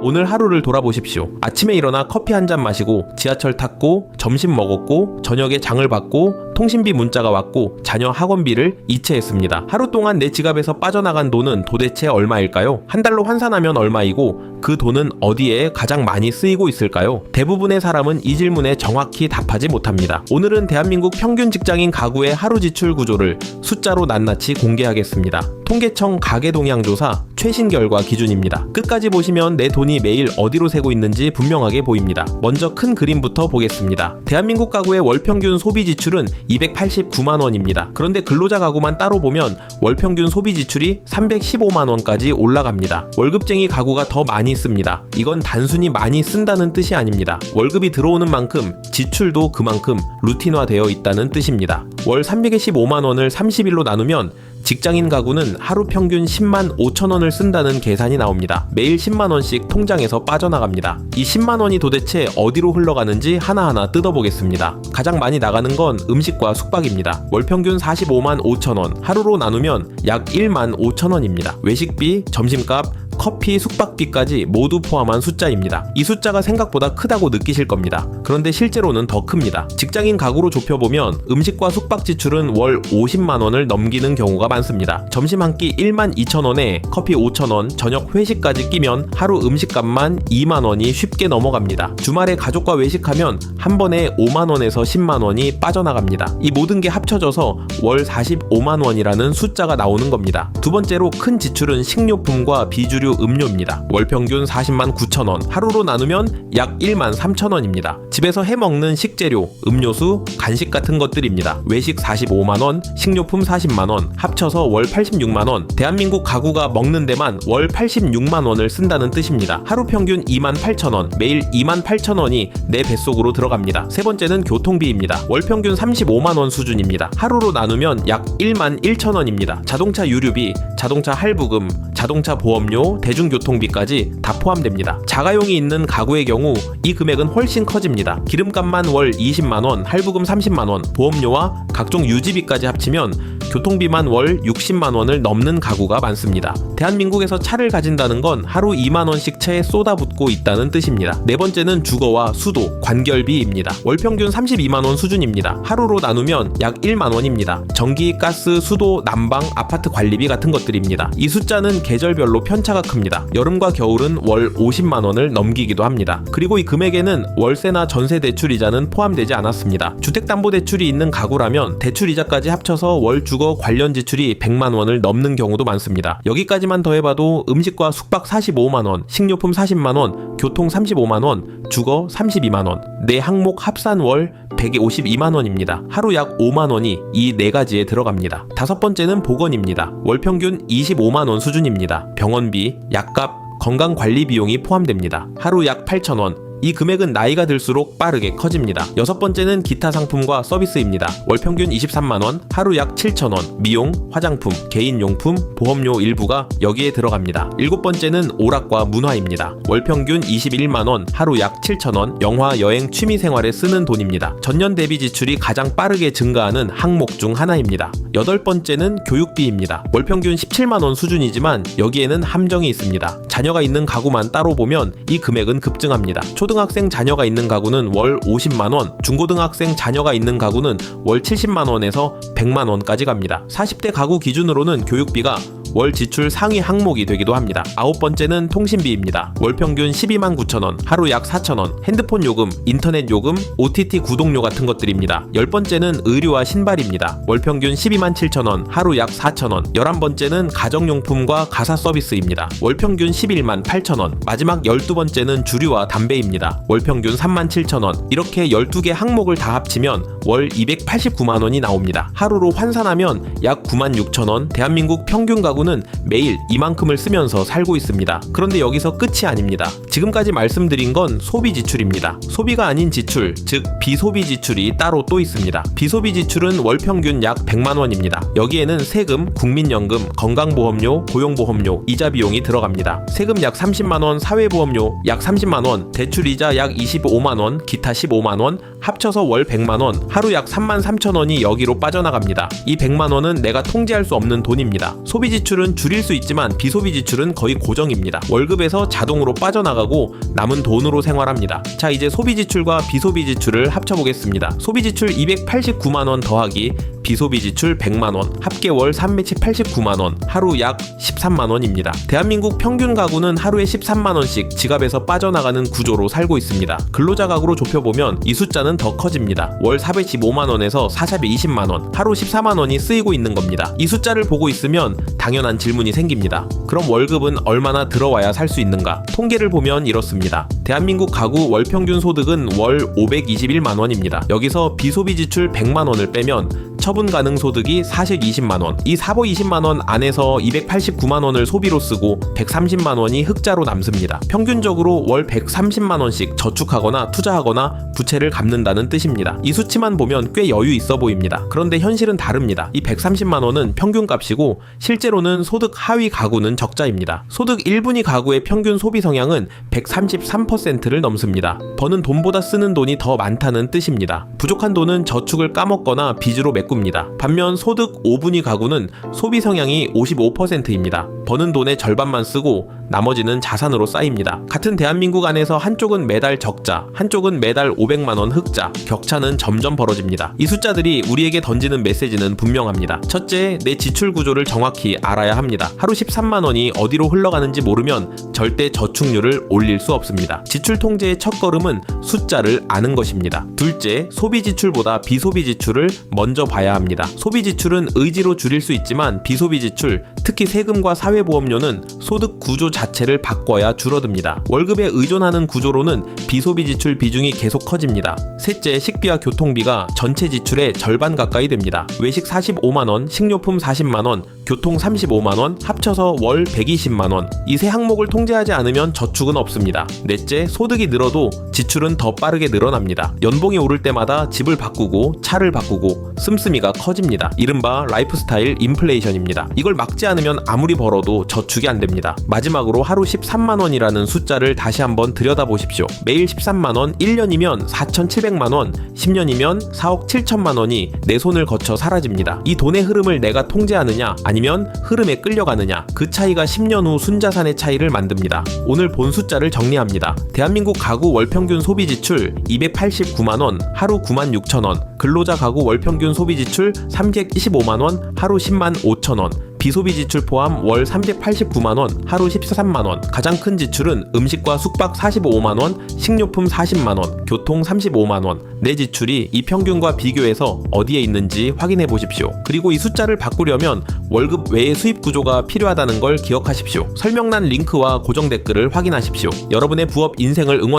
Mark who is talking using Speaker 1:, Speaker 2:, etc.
Speaker 1: 오늘 하루를 돌아보십시오. 아침에 일어나 커피 한 잔 마시고 지하철 탔고 점심 먹었고 저녁에 장을 봤고 통신비 문자가 왔고 자녀 학원비를 이체했습니다. 하루 동안 내 지갑에서 빠져나간 돈은 도대체 얼마일까요? 한 달로 환산하면 얼마이고 그 돈은 어디에 가장 많이 쓰이고 있을까요? 대부분의 사람은 이 질문에 정확히 답하지 못합니다. 오늘은 대한민국 평균 직장인 가구의 하루 지출 구조를 숫자로 낱낱이 공개하겠습니다. 통계청 가계동향조사 최신 결과 기준입니다. 끝까지 보시면 내 돈이 매일 어디로 새고 있는지 분명하게 보입니다. 먼저 큰 그림부터 보겠습니다. 대한민국 가구의 월평균 소비 지출은 289만 원입니다. 그런데 근로자 가구만 따로 보면 월평균 소비 지출이 315만 원까지 올라갑니다. 월급쟁이 가구가 더 많이 씁니다. 이건 단순히 많이 쓴다는 뜻이 아닙니다. 월급이 들어오는 만큼 지출도 그만큼 루틴화되어 있다는 뜻입니다. 월 315만 원을 30일로 나누면 직장인 가구는 하루 평균 10만 5천 원을 쓴다는 계산이 나옵니다. 매일 10만 원씩 통장에서 빠져나갑니다. 이 10만 원이 도대체 어디로 흘러가는지 하나하나 뜯어보겠습니다. 가장 많이 나가는 건 음식과 숙박입니다. 월 평균 45만 5천 원, 하루로 나누면 약 1만 5천 원입니다. 외식비, 점심값, 커피, 숙박비까지 모두 포함한 숫자입니다. 이 숫자가 생각보다 크다고 느끼실 겁니다. 그런데 실제로는 더 큽니다. 직장인 가구로 좁혀보면 음식과 숙박 지출은 월 50만 원을 넘기는 경우가 많습니다. 점심 한 끼 1만 2천 원에 커피 5천 원, 저녁 회식까지 끼면 하루 음식값만 2만 원이 쉽게 넘어갑니다. 주말에 가족과 외식하면 한 번에 5만 원에서 10만 원이 빠져나갑니다. 이 모든 게 합쳐져서 월 45만 원이라는 숫자가 나오는 겁니다. 두 번째로 큰 지출은 식료품과 비주류 음료입니다. 월 평균 40만 9천 원, 하루로 나누면 약 1만 3천 원입니다. 집에서 해먹는 식재료, 음료수, 간식 같은 것들입니다. 외식 45만 원, 식료품 40만 원, 합쳐서 월 86만 원. 대한민국 가구가 먹는 데만 월 86만 원을 쓴다는 뜻입니다. 하루 평균 2만 8천 원, 매일 2만 8천 원이 내 뱃속으로 들어갑니다. 세 번째는 교통비입니다. 월 평균 35만 원 수준입니다. 하루로 나누면 약 1만 1천 원입니다. 자동차 유류비, 자동차 할부금, 자동차 보험료, 대중교통비까지 다 포함됩니다. 자가용이 있는 가구의 경우 이 금액은 훨씬 커집니다. 기름값만 월 20만 원, 할부금 30만 원, 보험료와 각종 유지비까지 합치면 교통비만 월 60만 원을 넘는 가구가 많습니다. 대한민국에서 차를 가진다는 건 하루 2만 원씩 차에 쏟아붓고 있다는 뜻입니다. 네 번째는 주거와 수도, 관결비입니다. 월 평균 32만 원 수준입니다. 하루로 나누면 약 1만 원입니다. 전기, 가스, 수도, 난방, 아파트 관리비 같은 것들입니다. 이 숫자는 계절별로 편차가 큽니다. 여름과 겨울은 월 50만 원을 넘기기도 합니다. 그리고 이 금액에는 월세나 전세 대출 이자는 포함되지 않았습니다. 주택담보대출이 있는 가구라면 대출 이자까지 합쳐서 월 주거 관련 지출이 100만 원을 넘는 경우도 많습니다. 여기까지만 더해봐도 음식과 숙박 45만 원, 식료품 40만 원, 교통 35만 원, 주거 32만 원, 네 항목 합산 월 152만 원입니다. 하루 약 5만 원이 이 네 가지에 들어갑니다. 다섯 번째는 보건입니다. 월 평균 25만 원 수준입니다. 병원비, 약값, 건강관리 비용이 포함됩니다. 하루 약 8천 원. 이 금액은 나이가 들수록 빠르게 커집니다. 여섯 번째는 기타 상품과 서비스입니다. 월 평균 23만 원, 하루 약 7천 원, 미용, 화장품, 개인용품, 보험료 일부가 여기에 들어갑니다. 일곱 번째는 오락과 문화입니다. 월 평균 21만 원, 하루 약 7천 원, 영화, 여행, 취미 생활에 쓰는 돈입니다. 전년 대비 지출이 가장 빠르게 증가하는 항목 중 하나입니다. 여덟 번째는 교육비입니다. 월 평균 17만 원 수준이지만 여기에는 함정이 있습니다. 자녀가 있는 가구만 따로 보면 이 금액은 급증합니다. 초등학생 자녀가 있는 가구는 월 50만 원, 중고등학생 자녀가 있는 가구는 월 70만 원에서 100만 원까지 갑니다. 40대 가구 기준으로는 교육비가 월 지출 상위 항목이 되기도 합니다. 아홉 번째는 통신비입니다. 월 평균 12만 9천 원, 하루 약 4천 원, 핸드폰 요금, 인터넷 요금, OTT 구독료 같은 것들입니다. 열 번째는 의류와 신발입니다. 월 평균 12만 7천 원, 하루 약 4천 원. 11번째는 가정용품과 가사 서비스입니다. 월 평균 11만 8천 원. 마지막 12번째는 주류와 담배입니다. 월 평균 3만 7천 원. 이렇게 12개 항목을 다 합치면 월 289만 원이 나옵니다. 하루로 환산하면 약 9만 6천 원. 대한민국 평균 가구 가구는 매일 이만큼을 쓰면서 살고 있습니다. 그런데 여기서 끝이 아닙니다. 지금까지 말씀드린 건 소비 지출입니다. 소비가 아닌 지출, 즉 비소비 지출이 따로 또 있습니다. 비소비 지출은 월 평균 약 100만 원입니다. 여기에는 세금, 국민연금, 건강보험료, 고용보험료, 이자 비용이 들어갑니다. 세금 약 30만 원, 사회보험료 약 30만 원, 대출이자 약 25만 원, 기타 15만 원, 합쳐서 월 100만원, 하루 약 33,000원이 여기로 빠져나갑니다. 이 100만원은 내가 통제할 수 없는 돈입니다. 소비 지출은 줄일 수 있지만 비소비 지출은 거의 고정입니다. 월급에서 자동으로 빠져나가고 남은 돈으로 생활합니다. 자, 이제 소비 지출과 비소비 지출을 합쳐보겠습니다. 소비 지출 289만원 더하기 비소비 지출 100만원, 합계 월 389만원, 하루 약 13만원입니다. 대한민국 평균 가구는 하루에 13만원씩 지갑에서 빠져나가는 구조로 살고 있습니다. 근로자 가구로 좁혀보면 이 숫자는 더 커집니다. 월 415만원에서 420만원, 하루 14만원이 쓰이고 있는 겁니다. 이 숫자를 보고 있으면 당연한 질문이 생깁니다. 그럼 월급은 얼마나 들어와야 살 수 있는가? 통계를 보면 이렇습니다. 대한민국 가구 월 평균 소득은 월 521만원입니다. 여기서 비소비 지출 100만원을 빼면 처분 가능 소득이 420만원, 이 420만원 안에서 289만원을 소비로 쓰고 130만원이 흑자로 남습니다. 평균적으로 월 130만원씩 저축하거나 투자하거나 부채를 갚는다는 뜻입니다. 이 수치만 보면 꽤 여유 있어 보입니다. 그런데 현실은 다릅니다. 이 130만원은 평균값이고 실제로는 소득 하위 가구는 적자입니다. 소득 1분위 가구의 평균 소비 성향은 133%를 넘습니다. 버는 돈보다 쓰는 돈이 더 많다는 뜻입니다. 부족한 돈은 저축을 까먹거나 빚으로 메꿉니다. 반면 소득 5분위 가구는 소비 성향이 55%입니다. 버는 돈의 절반만 쓰고 나머지는 자산으로 쌓입니다. 같은 대한민국 안에서 한쪽은 매달 적자, 한쪽은 매달 500만원 흑자, 격차는 점점 벌어집니다. 이 숫자들이 우리에게 던지는 메시지는 분명합니다. 첫째, 내 지출 구조를 정확히 알아야 합니다. 하루 13만원이 어디로 흘러가는지 모르면 절대 저축률을 올릴 수 없습니다. 지출 통제의 첫걸음은 숫자를 아는 것입니다. 둘째, 소비 지출보다 비소비 지출을 먼저 봐야 합니다. 소비 지출은 의지로 줄일 수 있지만 비소비 지출, 특히 세금과 사회보험료는 소득 구조 자체를 바꿔야 줄어듭니다. 월급에 의존하는 구조로는 비소비 지출 비중이 계속 커집니다. 셋째, 식비와 교통비가 전체 지출의 절반 가까이 됩니다. 외식 45만원, 식료품 40만원, 교통 35만원, 합쳐서 월 120만원. 이 세 항목을 통제하지 않으면 저축은 없습니다. 넷째, 소득이 늘어도 지출은 더 빠르게 늘어납니다. 연봉이 오를 때마다 집을 바꾸고 차를 바꾸고 씀씀이가 커집니다. 이른바 라이프스타일 인플레이션입니다. 이걸 막지 않으면 아무리 벌어도 저축이 안 됩니다. 마지막으로 하루 13만원이라는 숫자를 다시 한번 들여다보십시오. 매일 13만원, 1년이면 4,700만원, 10년이면 4억 7천만원이 내 손을 거쳐 사라집니다. 이 돈의 흐름을 내가 통제하느냐 아니면 흐름에 끌려가느냐, 그 차이가 10년 후 순자산의 차이를 만듭니다. 오늘 본 숫자를 정리합니다. 대한민국 가구 월평균 소비지출 289만원, 하루 96,000원, 근로자 가구 월평균 소비지출 325만원, 하루 10만 5천원, 비소비 지출 포함 월 389만원, 하루 13만원. 가장 큰 지출은 음식과 숙박 45만원, 식료품 40만원, 교통 35만원. 내 지출이 이 평균과 비교해서 어디에 있는지 확인해 보십시오. 그리고 이 숫자를 바꾸려면 월급 외의 수입 구조가 필요하다는 걸 기억하십시오. 설명란 링크와 고정 댓글을 확인하십시오. 여러분의 부업 인생을 응원